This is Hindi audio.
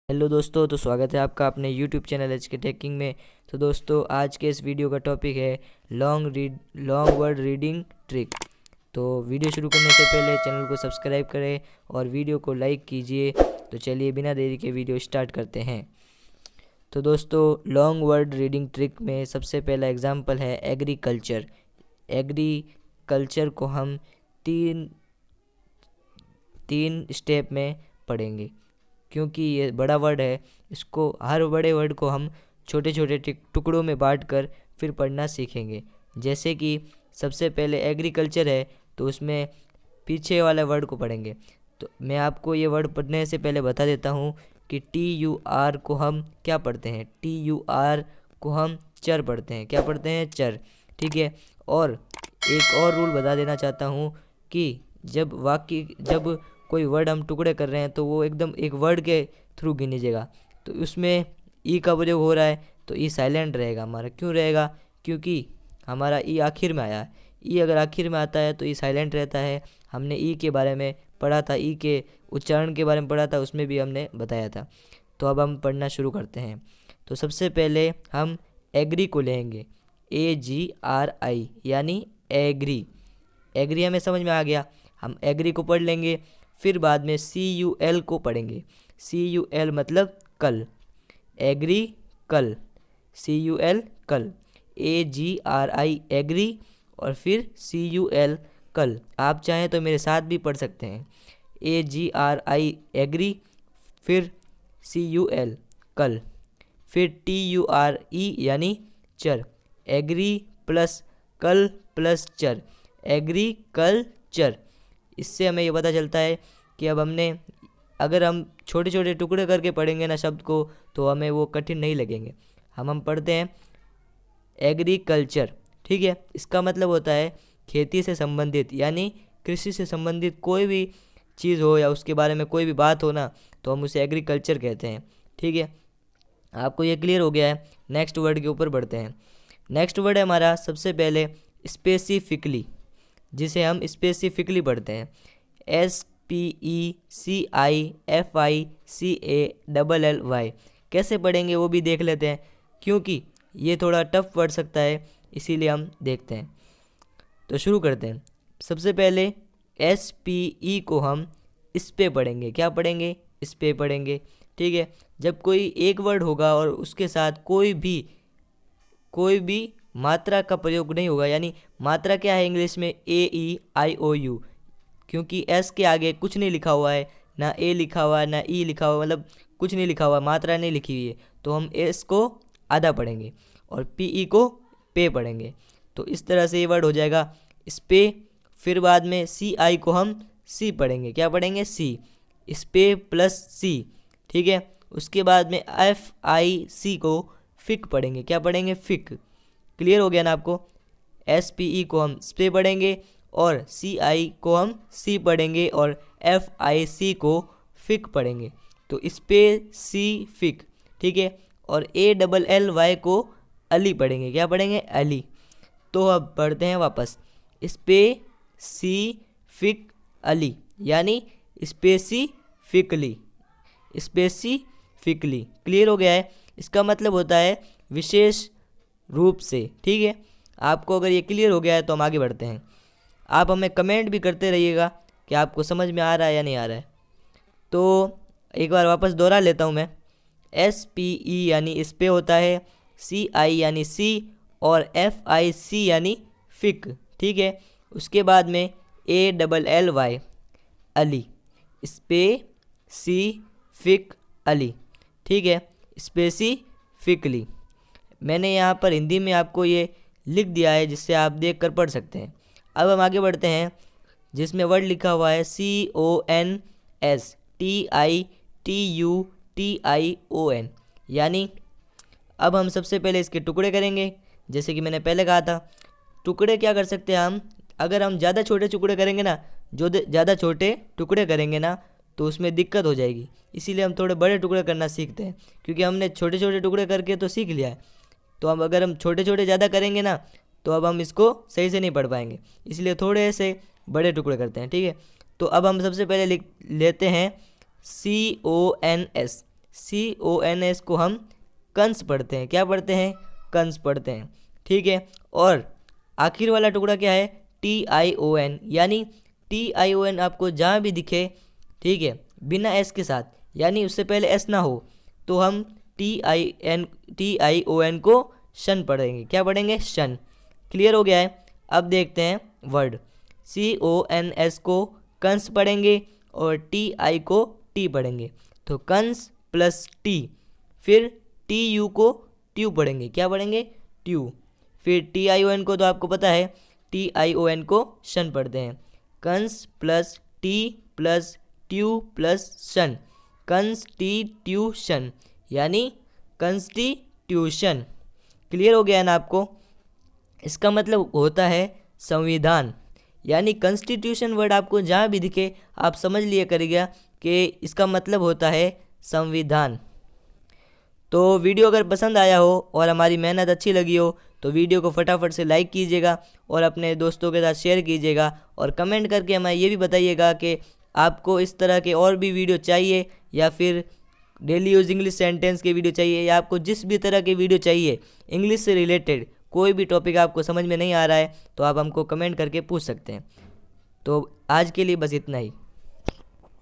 हेलो दोस्तों, तो स्वागत है आपका अपने यूट्यूब चैनल एच के टेकिंग में। तो दोस्तों, आज के इस वीडियो का टॉपिक है लॉन्ग वर्ड रीडिंग ट्रिक। तो वीडियो शुरू करने से पहले चैनल को सब्सक्राइब करें और वीडियो को लाइक कीजिए। तो चलिए बिना देरी के वीडियो स्टार्ट करते हैं। तो दोस्तों, लॉन्ग वर्ड रीडिंग ट्रिक में सबसे पहला एग्जाम्पल है एग्रीकल्चर। एग्रीकल्चर को हम तीन स्टेप में पढ़ेंगे, क्योंकि ये बड़ा वर्ड है। इसको हर बड़े वर्ड को हम छोटे छोटे टुकड़ों में बांटकर फिर पढ़ना सीखेंगे। जैसे कि सबसे पहले एग्रीकल्चर है, तो उसमें पीछे वाला वर्ड को पढ़ेंगे। तो मैं आपको ये वर्ड पढ़ने से पहले बता देता हूँ कि TUR को हम क्या पढ़ते हैं। TUR को हम चर पढ़ते हैं। क्या पढ़ते हैं? चर। ठीक है। और एक और रूल बता देना चाहता हूँ कि जब कोई वर्ड हम टुकड़े कर रहे हैं तो वो एकदम एक वर्ड के थ्रू गिनीजेगा। तो उसमें ई का प्रयोग हो रहा है तो ई साइलेंट रहेगा हमारा। क्यों रहेगा? क्योंकि हमारा ई आखिर में आया है। ई अगर आखिर में आता है तो ई साइलेंट रहता है। हमने ई के बारे में पढ़ा था, ई के उच्चारण के बारे में पढ़ा था, उसमें भी हमने बताया था। तो अब हम पढ़ना शुरू करते हैं। तो सबसे पहले हम एग्री को लेंगे, AGRI, यानी एग्री। एग्री हमें समझ में आ गया। हम एग्री को पढ़ लेंगे। फिर बाद में CUL को पढ़ेंगे। CUL मतलब कल। एग्री कल, CUL कल। AGRI एग्री और फिर CUL कल। आप चाहें तो मेरे साथ भी पढ़ सकते हैं। AGRI एग्री, फिर CUL कल, फिर TURE यानी चर। एग्री प्लस कल प्लस चर, एग्री कल चर। इससे हमें ये पता चलता है कि अब अगर हम छोटे छोटे टुकड़े करके पढ़ेंगे ना शब्द को, तो हमें वो कठिन नहीं लगेंगे। हम पढ़ते हैं एग्रीकल्चर। ठीक है। इसका मतलब होता है खेती से संबंधित, यानी कृषि से संबंधित कोई भी चीज़ हो या उसके बारे में कोई भी बात हो ना, तो हम उसे एग्रीकल्चर कहते हैं। ठीक है। आपको ये क्लियर हो गया है। नेक्स्ट वर्ड के ऊपर बढ़ते हैं। नेक्स्ट वर्ड है हमारा सबसे पहले स्पेसिफिकली, जिसे हम स्पेसिफिकली पढ़ते हैं। SPECIFICALLY। कैसे पढ़ेंगे वो भी देख लेते हैं, क्योंकि ये थोड़ा टफ पढ़ सकता है, इसीलिए हम देखते हैं। तो शुरू करते हैं। सबसे पहले SPE को हम इस पे पढ़ेंगे। क्या पढ़ेंगे? इस पे पढ़ेंगे। ठीक है। जब कोई एक वर्ड होगा और उसके साथ कोई भी मात्रा का प्रयोग नहीं होगा, यानी मात्रा क्या है इंग्लिश में? AEIOU। क्योंकि S के आगे कुछ नहीं लिखा हुआ है, ना A लिखा हुआ है ना E लिखा हुआ, मतलब कुछ नहीं लिखा हुआ, मात्रा नहीं लिखी हुई है, तो हम S को आधा पढ़ेंगे और PE को पे पढ़ेंगे। तो इस तरह से ये वर्ड हो जाएगा स्पे। फिर बाद में CI को हम C पढ़ेंगे। क्या पढ़ेंगे? C। स्पे प्लस C। ठीक है। उसके बाद में FIC को फिक पढ़ेंगे। क्या पढ़ेंगे? फिक। क्लियर हो गया ना आपको? SPE को हम स्पे पढ़ेंगे और CI को हम C पढ़ेंगे और FIC को फिक पढ़ेंगे। तो स्पे C फिक। ठीक है। और ALLY को अली पढ़ेंगे। क्या पढ़ेंगे? अली। तो अब पढ़ते हैं वापस। स्पे C फिक अली, यानी स्पेसिफिकली। स्पेसिफिकली। क्लियर हो गया है? इसका मतलब होता है विशेष रूप से। ठीक है। आपको अगर ये क्लियर हो गया है तो हम आगे बढ़ते हैं। आप हमें कमेंट भी करते रहिएगा कि आपको समझ में आ रहा है या नहीं आ रहा है। तो एक बार वापस दोहरा लेता हूँ मैं। SPE यानी इस पे होता है, CI यानी C और FIC यानी फिक। ठीक है। उसके बाद में ALLY अली, स्पे सी फिक अली। ठीक है। स्पेसिफिकली। मैंने यहाँ पर हिंदी में आपको ये लिख दिया है, जिससे आप देख कर पढ़ सकते हैं। अब हम आगे बढ़ते हैं, जिसमें वर्ड लिखा हुआ है CONSTITUTION, यानी अब हम सबसे पहले इसके टुकड़े करेंगे। जैसे कि मैंने पहले कहा था, टुकड़े क्या कर सकते हैं हम? अगर हम ज़्यादा छोटे टुकड़े करेंगे ना, ज़्यादा छोटे टुकड़े करेंगे ना, तो उसमें दिक्कत हो जाएगी। इसीलिए हम थोड़े बड़े टुकड़े करना सीखते हैं, क्योंकि हमने छोटे छोटे टुकड़े करके तो सीख लिया है। तो अब अगर हम छोटे छोटे ज़्यादा करेंगे ना, तो अब हम इसको सही से नहीं पढ़ पाएंगे, इसलिए थोड़े से बड़े टुकड़े करते हैं। ठीक है। तो अब हम सबसे पहले लिख लेते हैं CONS। CONS को हम कंस पढ़ते हैं। क्या पढ़ते हैं? कंस पढ़ते हैं। ठीक है। और आखिर वाला टुकड़ा क्या है? TION, यानी TION आपको जहाँ भी दिखे, ठीक है, बिना S के साथ, यानी उससे पहले S ना हो, तो हम TION को शन पढ़ेंगे। क्या पढ़ेंगे? शन। क्लियर हो गया है? अब देखते हैं वर्ड। CONS को कंस पढ़ेंगे और TI को टी पढ़ेंगे, तो कंस प्लस टी। फिर TU को ट्यू पढ़ेंगे। क्या पढ़ेंगे? ट्यू। फिर TION को तो आपको पता है, TION को शन पढ़ते हैं। कंस प्लस टी प्लस ट्यू प्लस शन, कंस्टिट्यूशन, यानी कंस्टिट्यूशन। क्लियर हो गया है ना आपको? इसका मतलब होता है संविधान, यानी कॉन्स्टिट्यूशन वर्ड आपको जहाँ भी दिखे आप समझ लिया करिएगा कि इसका मतलब होता है संविधान। तो वीडियो अगर पसंद आया हो और हमारी मेहनत अच्छी लगी हो तो वीडियो को फटाफट से लाइक कीजिएगा और अपने दोस्तों के साथ शेयर कीजिएगा, और कमेंट करके हमें ये भी बताइएगा कि आपको इस तरह के और भी वीडियो चाहिए, या फिर डेली यूज इंग्लिश सेंटेंस के वीडियो चाहिए, या आपको जिस भी तरह के वीडियो चाहिए इंग्लिश से रिलेटेड, कोई भी टॉपिक आपको समझ में नहीं आ रहा है तो आप हमको कमेंट करके पूछ सकते हैं। तो आज के लिए बस इतना ही।